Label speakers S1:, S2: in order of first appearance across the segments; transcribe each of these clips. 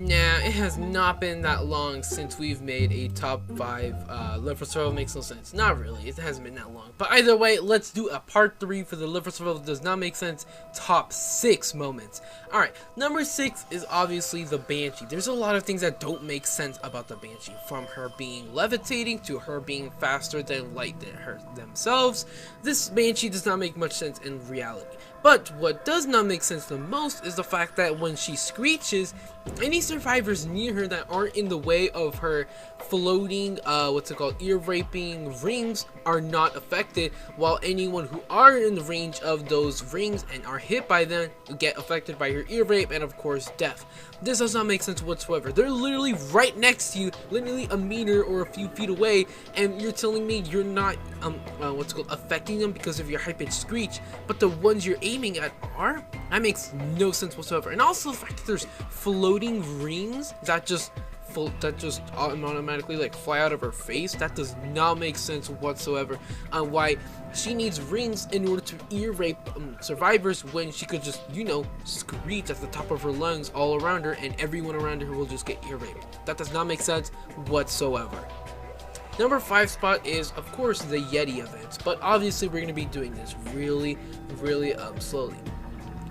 S1: Nah, it has not been that long since we've made a top 5 Live for Survival. Makes no sense. Not really, it hasn't been that long. But either way, let's do a part 3 for the Live for Survival Does Not Make Sense top 6 moments. Alright, number 6 is obviously the Banshee. There's a lot of things that don't make sense about the Banshee. From her being levitating to her being faster than light than her themselves. This Banshee does not make much sense in reality. But what does not make sense the most is the fact that when she screeches, any survivors near her that aren't in the way of her floating, ear raping rings are not affected, while anyone who are in the range of those rings and are hit by them get affected by her ear rape and of course death. This does not make sense whatsoever. They're literally right next to you, literally a meter or a few feet away, and you're telling me you're not affecting them because of your high-pitched screech, but the ones you're aiming at are? That makes no sense whatsoever. And also the fact that there's floating rings that just automatically like fly out of her face, that does not make sense whatsoever on why she needs rings in order to ear rape survivors when she could just, screech at the top of her lungs all around her and everyone around her will just get ear raped. That does not make sense whatsoever. Number 5 spot is, of course, the Yeti events, but obviously we're going to be doing this really slowly.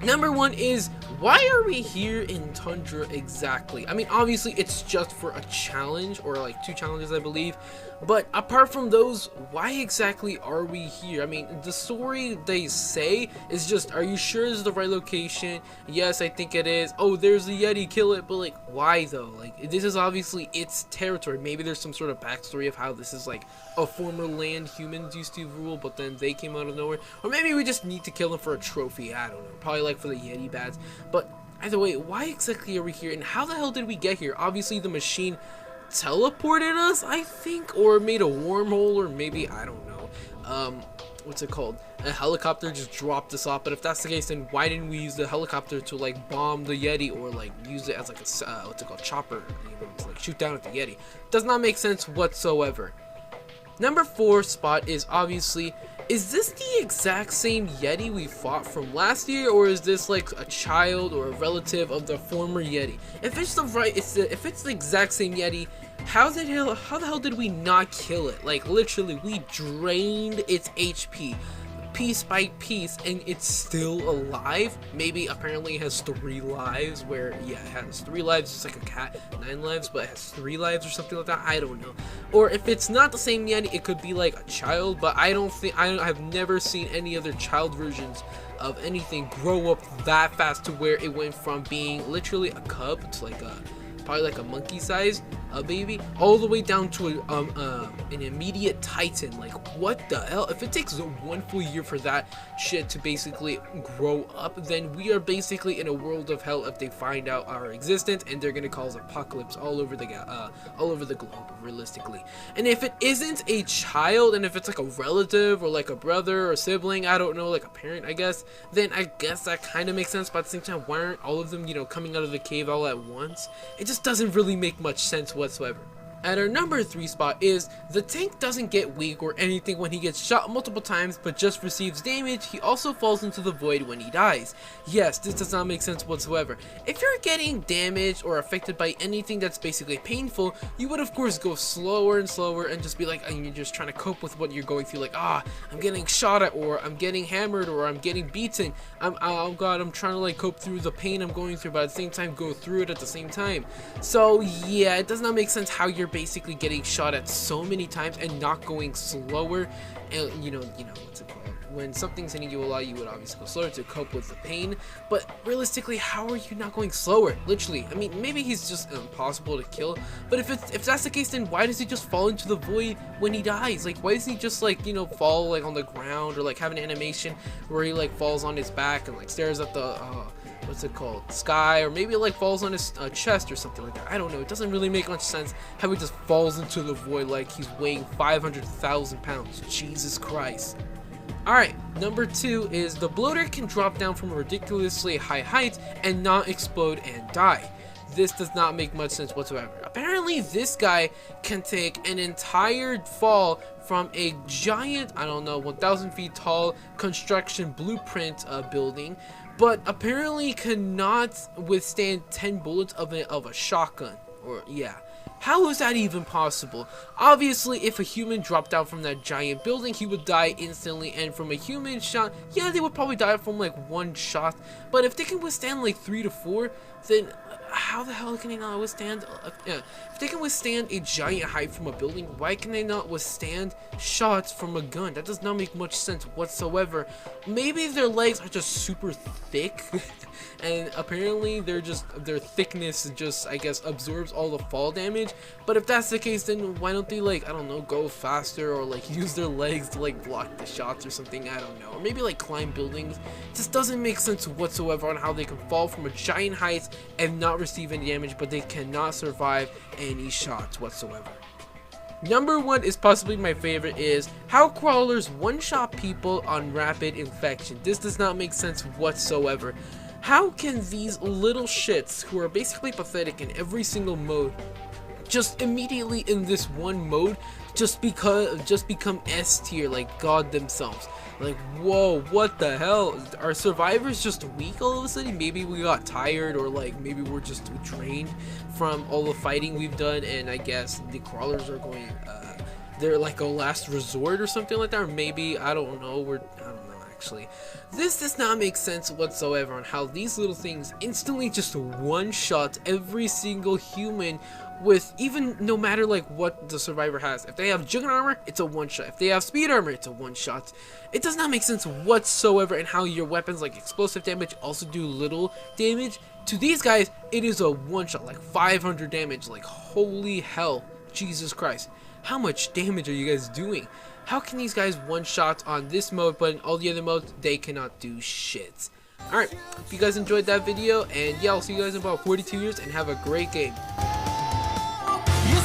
S1: Number 1 is, why are we here in Tundra exactly? I mean, obviously it's just for a challenge, or like 2 challenges I believe, but apart from those, why exactly are we here? I mean, the story they say is just, are you sure this is the right location? Yes, I think it is. Oh, there's the Yeti, kill it. But like, why though? Like, this is obviously its territory. Maybe there's some sort of backstory of how this is like a former land humans used to rule, but then they came out of nowhere. Or maybe we just need to kill them for a trophy, I don't know. Probably like for the Yeti bats. But either way, why exactly are we here, and how the hell did we get here? Obviously the machine teleported us, I think, or made a wormhole, or maybe, I don't know, a helicopter just dropped us off. But if that's the case, then why didn't we use the helicopter to like bomb the Yeti, or like use it as like a chopper, to like shoot down at the Yeti? Does not make sense whatsoever. Number 4 spot is obviously, is this the exact same Yeti we fought from last year, or is this like a child or a relative of the former Yeti? If it's if it's the exact same Yeti, how the hell did we not kill it? Like, literally, we drained its HP piece by piece and it's still alive. Maybe apparently it has 3 lives, where yeah, it has 3 lives, it's like a cat, 9 lives, but it has 3 lives or something like that. I don't know. Or if it's not the same Yeti, it could be like a child, but I've never seen any other child versions of anything grow up that fast to where it went from being literally a cub to like probably like a monkey size baby, all the way down to an immediate titan. Like, what the hell? If it takes 1 full year for that shit to basically grow up, then we are basically in a world of hell if they find out our existence, and they're gonna cause apocalypse all over the globe, realistically. And if it isn't a child, and if it's like a relative or like a brother or sibling, I don't know, like a parent, I guess, then I guess that kind of makes sense. But at the same time, why aren't all of them, coming out of the cave all at once? It just doesn't really make much sense whatsoever. At our number 3 spot is, the tank doesn't get weak or anything when he gets shot multiple times, but just receives damage. He also falls into the void when he dies. Yes, this does not make sense whatsoever. If you're getting damaged or affected by anything that's basically painful, you would of course go slower and slower and just be like, and you're just trying to cope with what you're going through, like, I'm getting shot at, or I'm getting hammered, or I'm getting beaten. Oh god, I'm trying to like cope through the pain I'm going through, but at the same time go through it at the same time. So yeah, it does not make sense how you're basically getting shot at so many times and not going slower. And what's it called, when something's hitting you a lot, you would obviously go slower to cope with the pain. But realistically, how are you not going slower? Literally, I mean, maybe he's just impossible to kill, but if that's the case, then why does he just fall into the void when he dies? Like, why doesn't he just like fall like on the ground, or like have an animation where he like falls on his back and like stares at the sky, or maybe it like falls on his chest or something like that. I don't know. It doesn't really make much sense how he just falls into the void like he's weighing 500,000 pounds. Jesus Christ. Alright, number 2 is, the bloater can drop down from a ridiculously high height and not explode and die. This does not make much sense whatsoever. Apparently this guy can take an entire fall from a giant, I don't know, 1,000 feet tall construction blueprint building, but apparently cannot withstand 10 bullets of a shotgun. Or yeah, how is that even possible? Obviously, if a human dropped down from that giant building, he would die instantly, and from a human shot, yeah, they would probably die from like one shot. But if they can withstand like 3 to 4, then how the hell can they not withstand if they can withstand a giant height from a building, why can they not withstand shots from a gun? That does not make much sense whatsoever. Maybe their legs are just super thick and apparently their thickness just, I guess, absorbs all the fall damage. But if that's the case, then why don't they, like, I don't know, go faster, or like use their legs to like block the shots or something? I don't know. Or maybe like climb buildings. It just doesn't make sense whatsoever on how they can fall from a giant height and not receive any damage, but they cannot survive any shots whatsoever. Number 1 is possibly my favorite, is how crawlers one-shot people on rapid infection. This does not make sense whatsoever. How can these little shits, who are basically pathetic in every single mode, just immediately in this one mode just become S tier, like God themselves? Like, whoa, what the hell? Are survivors just weak all of a sudden? Maybe we got tired, or like maybe we're just drained from all the fighting we've done, and I guess the crawlers are going they're like a last resort or something like that. Or maybe, I don't know, I don't know actually. This does not make sense whatsoever on how these little things instantly just one-shot every single human, with even no matter like what the survivor has. If they have juggernaut armor, it's a one-shot. If they have speed armor, it's a one-shot. It does not make sense whatsoever, and how your weapons like explosive damage also do little damage. To these guys, it is a one-shot, like 500 damage. Like, holy hell, Jesus Christ, how much damage are you guys doing? How can these guys one-shot on this mode, but in all the other modes, they cannot do shit? Alright, if you guys enjoyed that video, and yeah, I'll see you guys in about 42 years, and have a great game.
S2: You